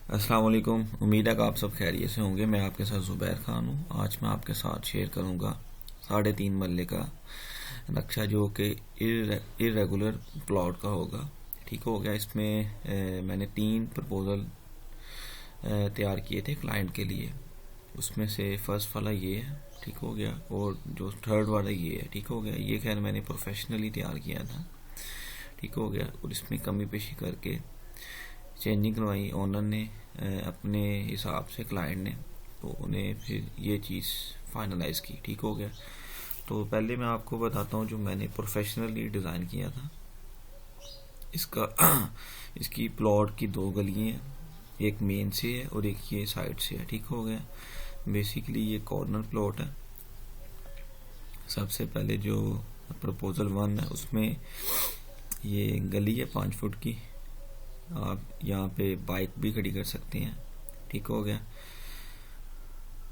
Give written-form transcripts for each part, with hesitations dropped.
अस्सलाम वालेकुम। उम्मीद है कि आप सब खैरियत से होंगे। मैं आपके साथ ज़ुबैर खान हूँ। आज मैं आपके साथ शेयर करूँगा 3.5 मरले का नक्शा जो कि इरेगुलर प्लॉट का होगा। ठीक हो गया। इसमें मैंने 3 प्रपोज़ल तैयार किए थे क्लाइंट के लिए। उसमें से फर्स्ट वाला ये है, ठीक हो गया, और जो थर्ड वाला ये है, ठीक हो गया। ये खैर मैंने प्रोफेशनली तैयार किया था, ठीक हो गया। और इसमें कमी पेशी करके चेंजिंग करवाई ओनर ने अपने हिसाब से, क्लाइंट ने, तो उन्हें फिर ये चीज़ फाइनलाइज की, ठीक हो गया। तो पहले मैं आपको बताता हूँ जो मैंने प्रोफेशनली डिज़ाइन किया था। इसका इसकी प्लॉट की 2 गलियाँ हैं, एक मेन से है और एक ये साइड से है, ठीक हो गया। बेसिकली ये कॉर्नर प्लॉट है। सबसे पहले जो प्रपोजल 1 है उसमें ये गली है 5 फुट की। आप यहाँ पे बाइक भी खड़ी कर सकते हैं, ठीक हो गया।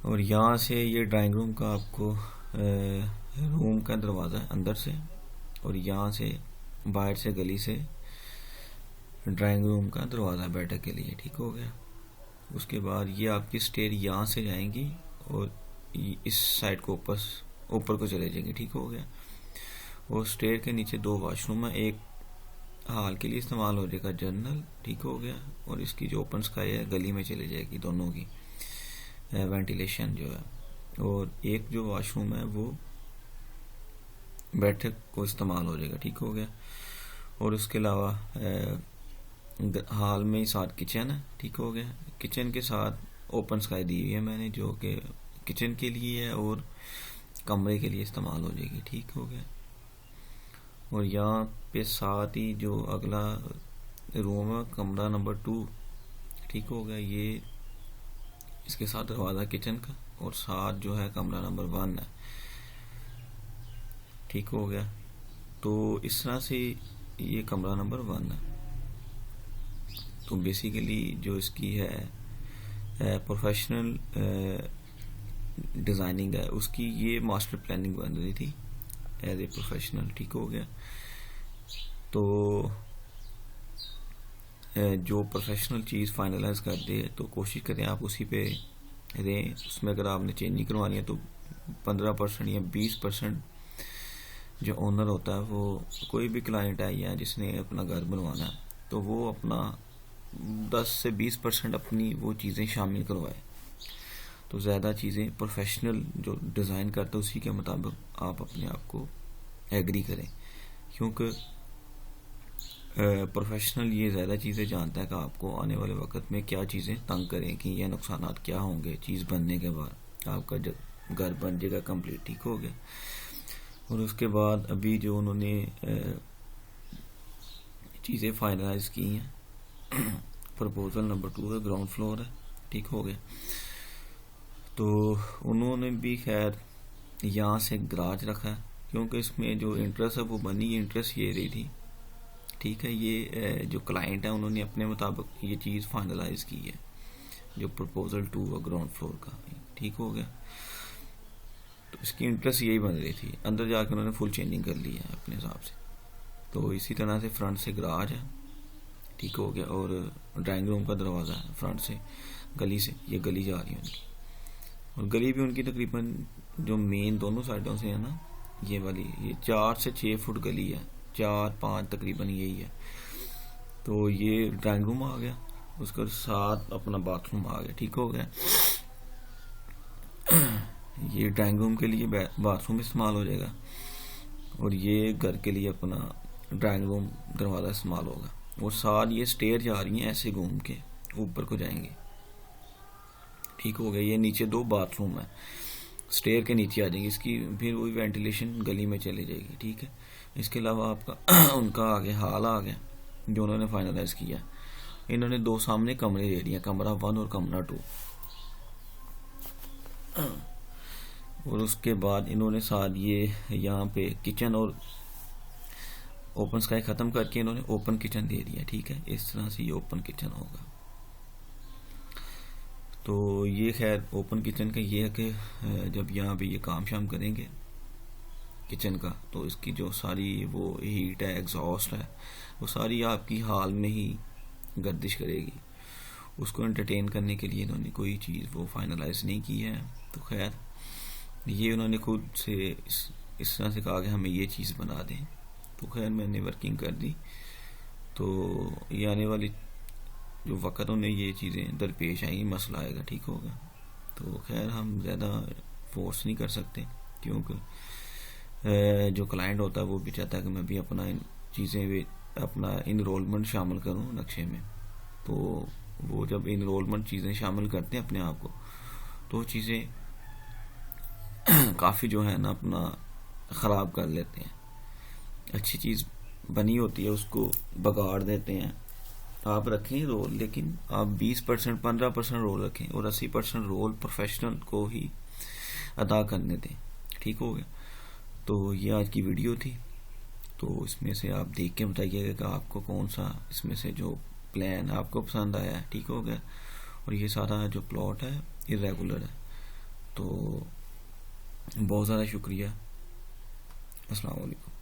और यहाँ से ये ड्राइंग रूम का आपको रूम का दरवाज़ा है अंदर से, और यहाँ से बाहर से गली से ड्राइंग रूम का दरवाज़ा बैठक के लिए, ठीक हो गया। उसके बाद ये आपकी स्टेयर यहाँ से जाएंगी और इस साइड को ऊपर को चले जाएंगे, ठीक हो गया। और स्टेयर के नीचे 2 वॉशरूम है, एक हाल के लिए इस्तेमाल हो जाएगा जनरल, ठीक हो गया। और इसकी जो ओपन स्काई है गली में चली जाएगी दोनों की वेंटिलेशन जो है। और एक जो वॉशरूम है वो बैठक को इस्तेमाल हो जाएगा, ठीक हो गया। और उसके अलावा हाल में ही साथ किचन है, ठीक हो गया। किचन के साथ ओपन स्काई दी हुई है मैंने, जो कि किचन के लिए है और कमरे के लिए इस्तेमाल हो जाएगी, ठीक हो गया। और यहाँ पे साथ ही जो अगला रूम है, कमरा नंबर 2, ठीक हो गया। ये इसके साथ दरवाज़ा किचन का, और साथ जो है कमरा नंबर 1 है, ठीक हो गया। तो इस तरह से ये कमरा नंबर 1 है। तो बेसिकली जो इसकी है प्रोफेशनल डिज़ाइनिंग है, उसकी ये मास्टर प्लानिंग बन रही थी एज ए प्रोफेशनल, ठीक हो गया। तो जो प्रोफेशनल चीज़ फाइनलाइज कर दे तो कोशिश करें आप उसी पे रहें। उसमें अगर आपने चेंजिंग करवानी है तो 15% या 20% जो ओनर होता है, वो कोई भी क्लाइंट है या जिसने अपना घर बनवाना है, तो वो अपना 10 से 20% अपनी वो चीज़ें शामिल करवाए। तो ज़्यादा चीज़ें प्रोफेशनल जो डिज़ाइन करता है उसी के मुताबिक आप अपने आप को एग्री करें, क्योंकि प्रोफेशनल ये ज़्यादा चीज़ें जानता है कि आपको आने वाले वक्त में क्या चीज़ें तंग करें, कि यह नुकसानात क्या होंगे चीज़ बनने के बाद। आपका जब घर बन जाएगा कंप्लीट, ठीक हो गया। और उसके बाद अभी जो उन्होंने चीज़ें फाइनलाइज की हैं प्रपोजल नंबर 2 है, ग्राउंड फ्लोर है, ठीक हो गया। तो उन्होंने भी खैर यहाँ से गराज रखा है, क्योंकि इसमें जो इंटरेस्ट है वो बनी इंटरेस्ट ये रही थी, ठीक है। ये जो क्लाइंट है उन्होंने अपने मुताबिक ये चीज़ फाइनलाइज की है, जो प्रपोजल 2 है ग्राउंड फ्लोर का, ठीक हो गया। तो इसकी इंटरेस्ट यही बन रही थी। अंदर जाके उन्होंने फुल चेंजिंग कर ली है अपने हिसाब से। तो इसी तरह से फ्रंट से गराज है, ठीक हो गया। और ड्राइंग रूम का दरवाज़ा है फ्रंट से, गली से, ये गली जा रही है उनकी। और गली भी उनकी तकरीबन जो मेन दोनों साइडों से है ना, ये वाली, ये 4 से 6 फुट गली है, 4-5 तकरीबन यही है। तो ये ड्राइंग रूम आ गया, उसके साथ अपना बाथरूम आ गया, ठीक हो गया। ये ड्राइंग रूम के लिए बाथरूम इस्तेमाल हो जाएगा, और ये घर के लिए अपना ड्राइंग रूम दरवाज़ा इस्तेमाल होगा। और साथ ये स्टेयर जा रही हैं ऐसे घूम के ऊपर को जाएंगे, ठीक हो गया। ये नीचे 2 बाथरूम है, स्टेयर के नीचे आ जाएंगे, इसकी फिर वही वेंटिलेशन गली में चली जाएगी, ठीक है। इसके अलावा आपका उनका आगे हाल आ गया जो उन्होंने फाइनलाइज किया। इन्होंने 2 सामने कमरे दे दिए, कमरा 1 और कमरा 2। और उसके बाद इन्होंने साथ ये यहाँ पे किचन और ओपन स्काई ख़त्म करके इन्होंने ओपन किचन दे दिया, ठीक है। इस तरह से ये ओपन किचन होगा। तो ये खैर ओपन किचन का ये है कि जब यहाँ पे ये काम शाम करेंगे किचन का, तो इसकी जो सारी वो हीट है, एग्जॉस्ट है, वो सारी आपकी हाल में ही गर्दिश करेगी। उसको एंटरटेन करने के लिए इन्होंने कोई चीज़ वो फाइनलाइज नहीं की है। तो खैर ये उन्होंने खुद से इस तरह से कहा कि हमें ये चीज़ बना दें, तो खैर मैंने वर्किंग कर दी। तो ये आने वाली जो वक्त उन्हें ये चीज़ें दरपेश आएंगी, मसला आएगा, ठीक होगा। तो खैर हम ज़्यादा फोर्स नहीं कर सकते, क्योंकि जो क्लाइंट होता है वो भी चाहता है कि मैं भी अपना इन चीज़ें भी अपना इनरोलमेंट शामिल करूं नक्शे में। तो वो जब इनरोलमेंट चीज़ें शामिल करते हैं अपने आप को, तो चीज़ें काफ़ी जो है ना अपना ख़राब कर लेते हैं। अच्छी चीज़ बनी होती है उसको बगाड़ देते हैं। आप रखें रोल, लेकिन आप 20% 15% रोल रखें और 80% रोल प्रोफेशनल को ही अदा करने दें, ठीक हो गया। तो ये आज की वीडियो थी। तो इसमें से आप देख के बताइएगा कि आपको कौन सा इसमें से जो प्लान आपको पसंद आया है, ठीक हो गया। और ये सारा जो प्लॉट है इरेगुलर है। तो बहुत ज़्यादा शुक्रिया। अस्सलाम वालेकुम।